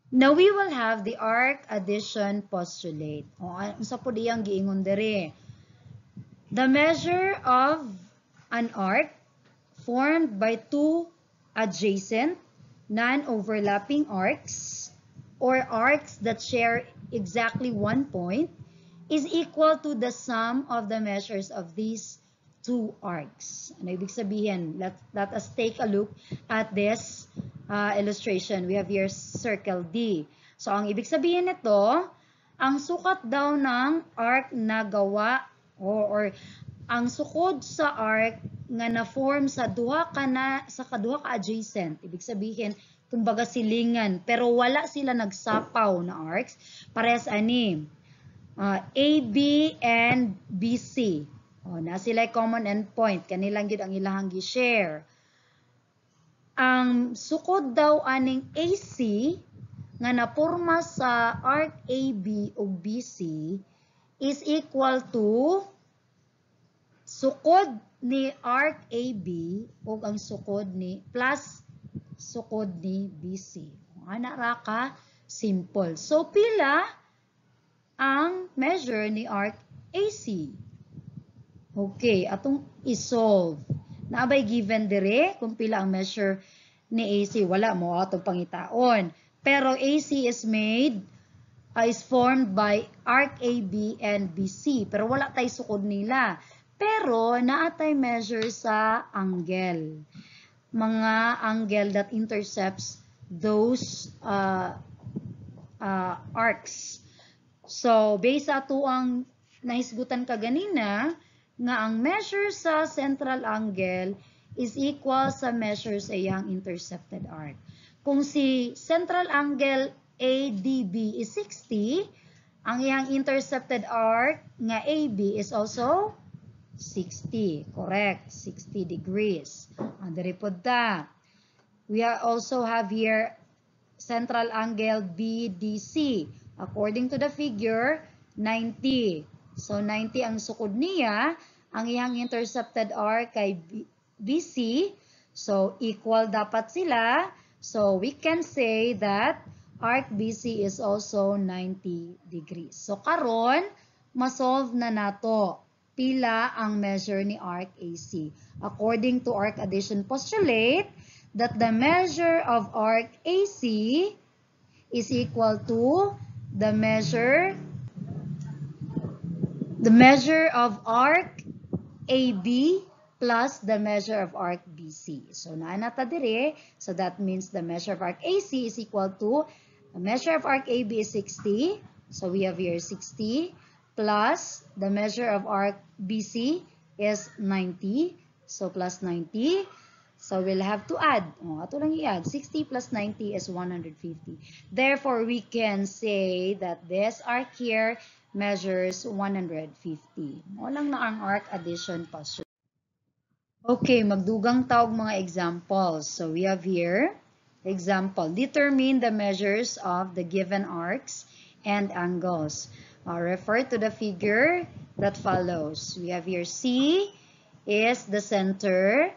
Now we will have the arc addition postulate. O, unsa po diyang giingon dere? The measure of an arc formed by two adjacent, non-overlapping arcs or arcs that share exactly one point is equal to the sum of the measures of these two arcs. Ano ibig sabihin? Let us take a look at this illustration. We have here circle D. So, ang ibig sabihin nito, ang sukat daw ng arc na gawa or ang sukod sa arc nga na-form sa kaduha ka adjacent. Ibig sabihin, kumbaga silingan, pero wala sila nagsapaw na arcs. Parehas ani. AB and BC. Na sila common endpoint. Kanilang yun ang ilahang gi-share. Ang sukod daw aning AC nga naporma sa arc AB o BC is equal to sukod ni arc AB o ang sukod ni plus sukod ni BC. Ana ra ka simple. So pila ang measure ni arc AC? Okay, atong isolve. Naabay given dire kung pila ang measure ni AC, wala mo atong pangitaon. Pero AC is formed by arc AB and BC. Pero wala tay sukod nila. Pero naatay measure sa angle. Mga angle that intercepts those arcs. So, based ato ang nahisgutan ka ganina, nga ang measure sa central angle is equal sa measure sa iyang intercepted arc. Kung si central angle ADB is 60, ang iyang intercepted arc nga AB is also 60. Correct. 60 degrees. Andari po ta. We also have here central angle BDC. According to the figure, 90. So, 90 ang sukod niya. Ang iyang intercepted arc kay BC. So, equal dapat sila. So, we can say that arc BC is also 90 degrees. So, karon masolve na nato pila ang measure ni arc AC. According to arc addition postulate, that the measure of arc AC is equal to the measure of arc AB plus the measure of arc BC. So, naanata dire. So, that means the measure of arc AC is equal to the measure of arc AB is 60. So, we have here 60 plus the measure of arc BC is 90. So, plus 90. So, we'll have to add. Ato lang i-add. 60 plus 90 is 150. Therefore, we can say that this arc here measures 150. Walang na ang arc addition postulate. Okay, magdugang tawag mga examples. So, we have here, example, determine the measures of the given arcs and angles. Refer to the figure that follows. We have here C is the center.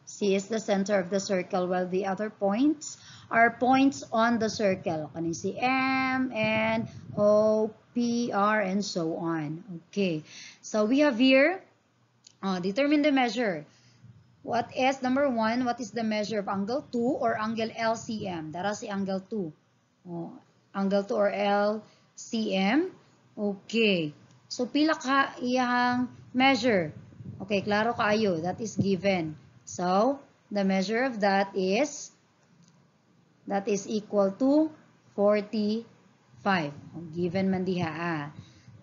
C is the center of the circle, while the other points are points on the circle. Kanin si M, N, O, P, R, and so on. Okay, so we have here, determine the measure. What is, number 1, what is the measure of angle 2 or angle LCM? Dara si angle 2. Angle 2 or LCM. Okay. So, pila ka iyang measure? Okay, klaro kaayo. That is given. So, the measure of that is equal to 45. Given man diha.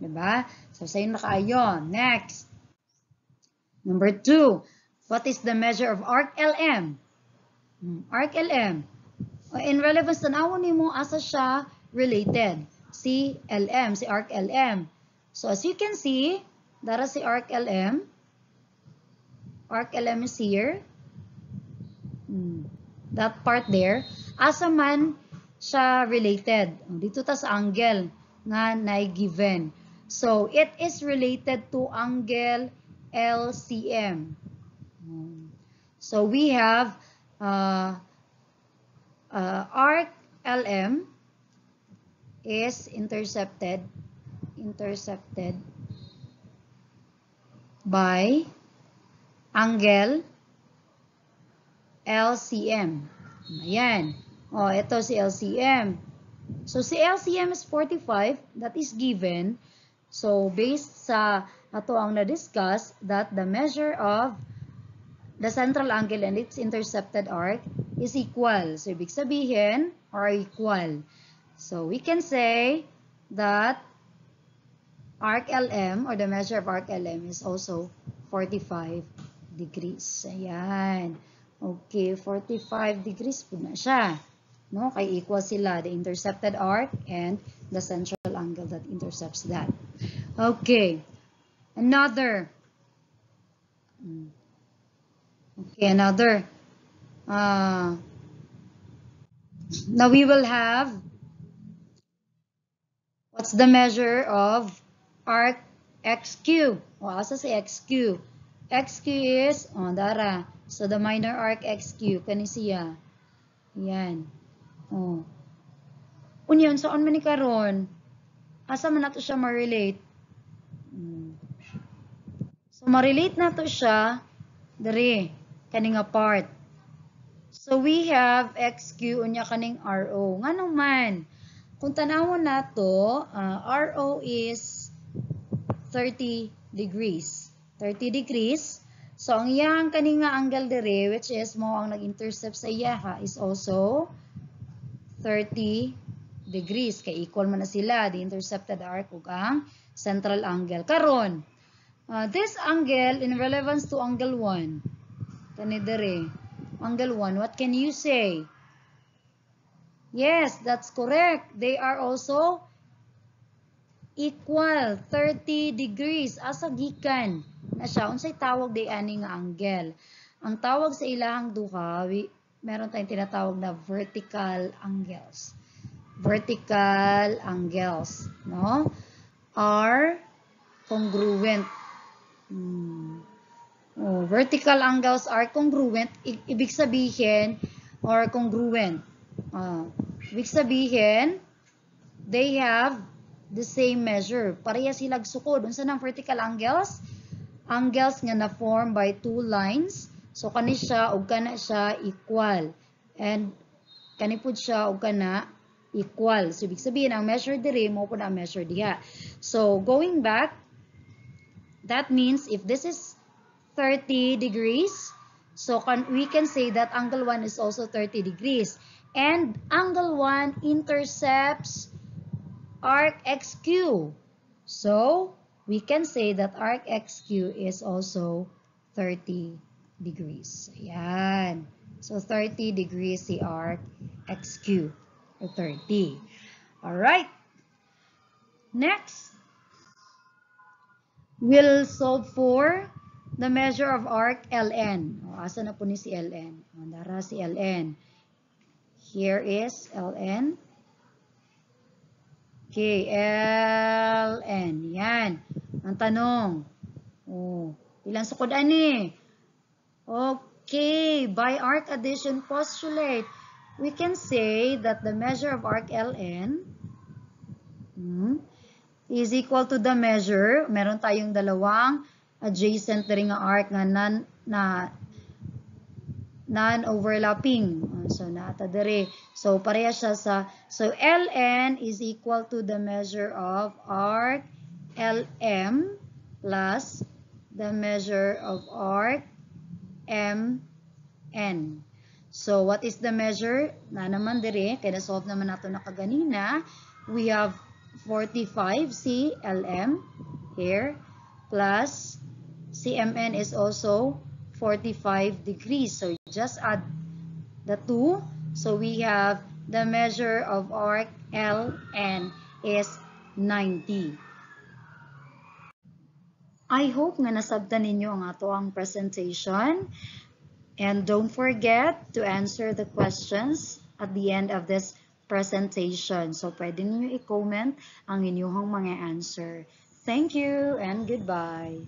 Diba? So, sa'yo na kaayo. Next. Number 2. What is the measure of arc LM? Arc LM. In relevance, tanawon nimo asa siya related. Si LM, si arc LM. So, as you can see, dara si arc LM. Arc LM is here. That part there. Asa man siya related. Dito ta sa angle nga na-given. So, it is related to angle LCM. So, we have arc LM is intercepted by angle LCM. Ayan. O, ito si LCM. So, si LCM is 45. That is given. So, based sa ato ang na-discuss that the measure of the central angle and its intercepted arc is equal. So, ibig sabihin, are equal. So, we can say that arc LM or the measure of arc LM is also 45 degrees. Ayan. Okay, 45 degrees po na siya. No? Kaya equal sila, the intercepted arc and the central angle that intercepts that. Okay. Another. Okay, another. Now we will have, what's the measure of arc XQ? O, asa si XQ? XQ is, dara. So, the minor arc XQ, kani siya. Yan. Oh. Unyan, saan man ni karon? Asa man nato siya ma-relate? So, ma-relate nato siya, dari, kaning nga part. So, we have XQ, unya kaning RO. Nga naman, kung tanawon nato, RO is 30 degrees. 30 degrees. So, ang iyang kaning nga angle dire, which is mo ang nag-intercept sa iya is also 30 degrees. Kaya equal man na sila, the intercepted arc ug ang central angle. Karon, this angle in relevance to angle 1, kani dire, angle 1, what can you say? Yes, that's correct. They are also equal 30 degrees. Asa gikan na siya, unsay tawag day ani nga angle? Ang tawag sa ilahang duha, meron tayong tinatawag na vertical angles. Vertical angles, no? Are congruent. Vertical angles are congruent. Ibig sabihin, or congruent. Ibig sabihin, they have the same measure. Pareha silang sukod. Unsa nang vertical angles? Angles nga na-form by two lines. So, kani siya o kana siya equal. And, kani po siya o kana equal. So, ibig sabihin, ang measure diri mo po na measure diha. So, going back, that means if this is 30 degrees, so we can say that angle 1 is also 30 degrees. And angle 1 intercepts arc XQ. So, we can say that arc XQ is also 30 degrees. Ayan. So, 30 degrees si arc XQ. O 30. Alright. Next, we'll solve for the measure of arc LN. O, asa na po ni si LN? O, dara si LN. Here is LN. Okay, LN. Yan. Ang tanong. Oh, ilang sukod ani? Okay, by arc addition postulate, we can say that the measure of arc LN is equal to the measure. Meron tayong dalawang adjacent ring arc nga non-overlapping. So, nata dire. So, pareha siya sa, so, LN is equal to the measure of arc LM plus the measure of arc MN. So, what is the measure? Na naman dire, kaya na-solve naman nato na kaganina. We have 45 si LM here plus CMN is also 45 degrees. So, just add the two. So, we have the measure of arc LN is 90. I hope nga nasabtan ninyo ang ato ang presentation. And don't forget to answer the questions at the end of this presentation. So, pwede niyo i-comment ang inyong mga answer. Thank you and goodbye.